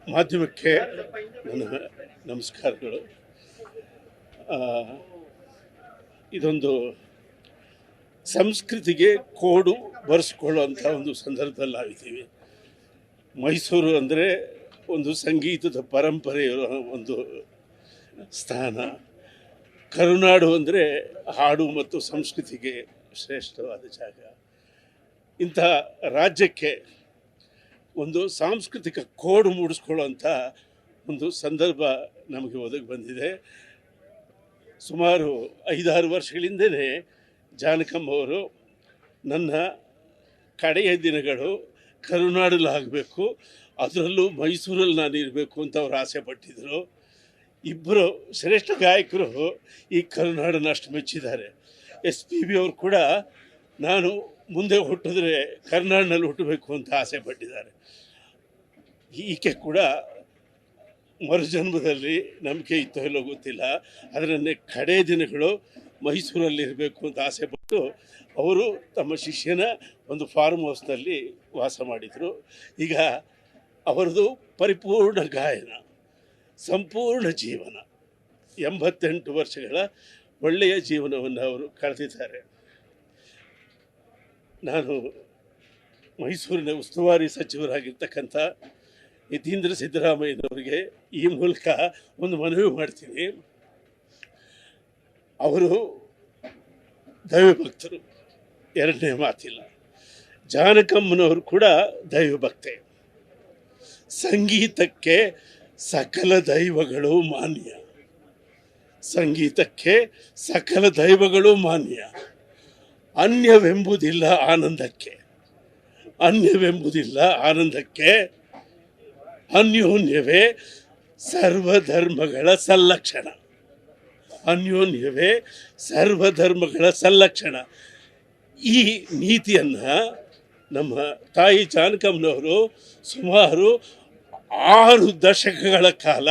ಮಾಧ್ಯಮಕ್ಕೆ ನನ್ನ ನಮಸ್ಕಾರಗಳು. ಇದೊಂದು ಸಂಸ್ಕೃತಿಗೆ ಕೋಡು ಬರೆಸ್ಕೊಳ್ಳುವಂಥ ಒಂದು ಸಂದರ್ಭದಲ್ಲಿ ನಾವಿದ್ದೀವಿ. ಮೈಸೂರು ಅಂದರೆ ಒಂದು ಸಂಗೀತದ ಪರಂಪರೆಯ ಒಂದು ಸ್ಥಾನ. ಕರುನಾಡು ಅಂದರೆ ಹಾಡು ಮತ್ತು ಸಂಸ್ಕೃತಿಗೆ ಶ್ರೇಷ್ಠವಾದ ಜಾಗ. ಇಂಥ ರಾಜ್ಯಕ್ಕೆ ಒಂದು ಸಾಂಸ್ಕೃತಿಕ ಕೋಡು ಮೂಡಿಸ್ಕೊಳ್ಳುವಂಥ ಒಂದು ಸಂದರ್ಭ ನಮಗೆ ಒದಗಿ ಬಂದಿದೆ. ಸುಮಾರು 5-6 ವರ್ಷಗಳಿಂದಲೇ ಜಾನಕಮ್ಮವರು ನನ್ನ ಕಡೆಯ ದಿನಗಳು ಕರುನಾಡಲ್ಲಾಗಬೇಕು, ಅದರಲ್ಲೂ ಮೈಸೂರಲ್ಲಿ ನಾನು ಇರಬೇಕು ಅಂತ ಅವ್ರು ಆಸೆ ಪಟ್ಟಿದ್ದರು. ಇಬ್ಬರು ಶ್ರೇಷ್ಠ ಗಾಯಕರು ಈ ಕರುನಾಡನ್ನು ಅಷ್ಟು ಮೆಚ್ಚಿದ್ದಾರೆ. SPB ಅವರು ಕೂಡ ನಾನು ಮುಂದೆ ಹುಟ್ಟಿದ್ರೆ ಕರ್ನಾಡಿನಲ್ಲಿ ಹುಟ್ಟಬೇಕು ಅಂತ ಆಸೆ ಪಟ್ಟಿದ್ದಾರೆ. ಈಕೆ ಕೂಡ ಮರುಜನ್ಮದಲ್ಲಿ ನಂಬಿಕೆ ಇತ್ತೋ ಇಲ್ಲೋ ಗೊತ್ತಿಲ್ಲ, ಅದರನ್ನೇ ಕಡೆ ದಿನಗಳು ಮೈಸೂರಲ್ಲಿ ಇರಬೇಕು ಅಂತ ಆಸೆ ಪಟ್ಟು ಅವರು ತಮ್ಮ ಶಿಷ್ಯನ ಒಂದು ಫಾರ್ಮ್ ಹೌಸ್ನಲ್ಲಿ ವಾಸ ಮಾಡಿದರು. ಈಗ ಅವರದು ಪರಿಪೂರ್ಣ ಗಾಯನ, ಸಂಪೂರ್ಣ ಜೀವನ, 88 ವರ್ಷಗಳ ಒಳ್ಳೆಯ ಜೀವನವನ್ನು ಅವರು ಕಳೆದಿದ್ದಾರೆ. ನಾನು ಮೈಸೂರಿನ ಉಸ್ತುವಾರಿ ಸಚಿವರಾಗಿರ್ತಕ್ಕಂಥ ಯತೀಂದ್ರ ಸಿದ್ದರಾಮಯ್ಯನವರಿಗೆ ಈ ಮೂಲಕ ಒಂದು ಮನವಿ ಮಾಡ್ತೀನಿ. ಅವರು ದೈವಭಕ್ತರು, ಎರಡನೇ ಮಾತಿಲ್ಲ. ಜಾನಕಮ್ಮನವರು ಕೂಡ ದೈವಭಕ್ತೆ. ಸಂಗೀತಕ್ಕೆ ಸಕಲ ದೈವಗಳು ಮಾನ್ಯ, ಸಂಗೀತಕ್ಕೆ ಸಕಲ ದೈವಗಳು ಮಾನ್ಯ. ಅನ್ಯವೆಂಬುದಿಲ್ಲ ಆನಂದಕ್ಕೆ, ಅನ್ಯವೆಂಬುದಿಲ್ಲ ಆನಂದಕ್ಕೆ. ಅನ್ಯೋನ್ಯವೇ ಸರ್ವಧರ್ಮಗಳ ಸಲ್ಲಕ್ಷಣ, ಅನ್ಯೋನ್ಯವೇ ಸರ್ವಧರ್ಮಗಳ ಸಲ್ಲಕ್ಷಣ. ಈ ನೀತಿಯನ್ನು ನಮ್ಮ ತಾಯಿ ಜಾನಕಮ್ಮನವರು ಸುಮಾರು 6 ದಶಕಗಳ ಕಾಲ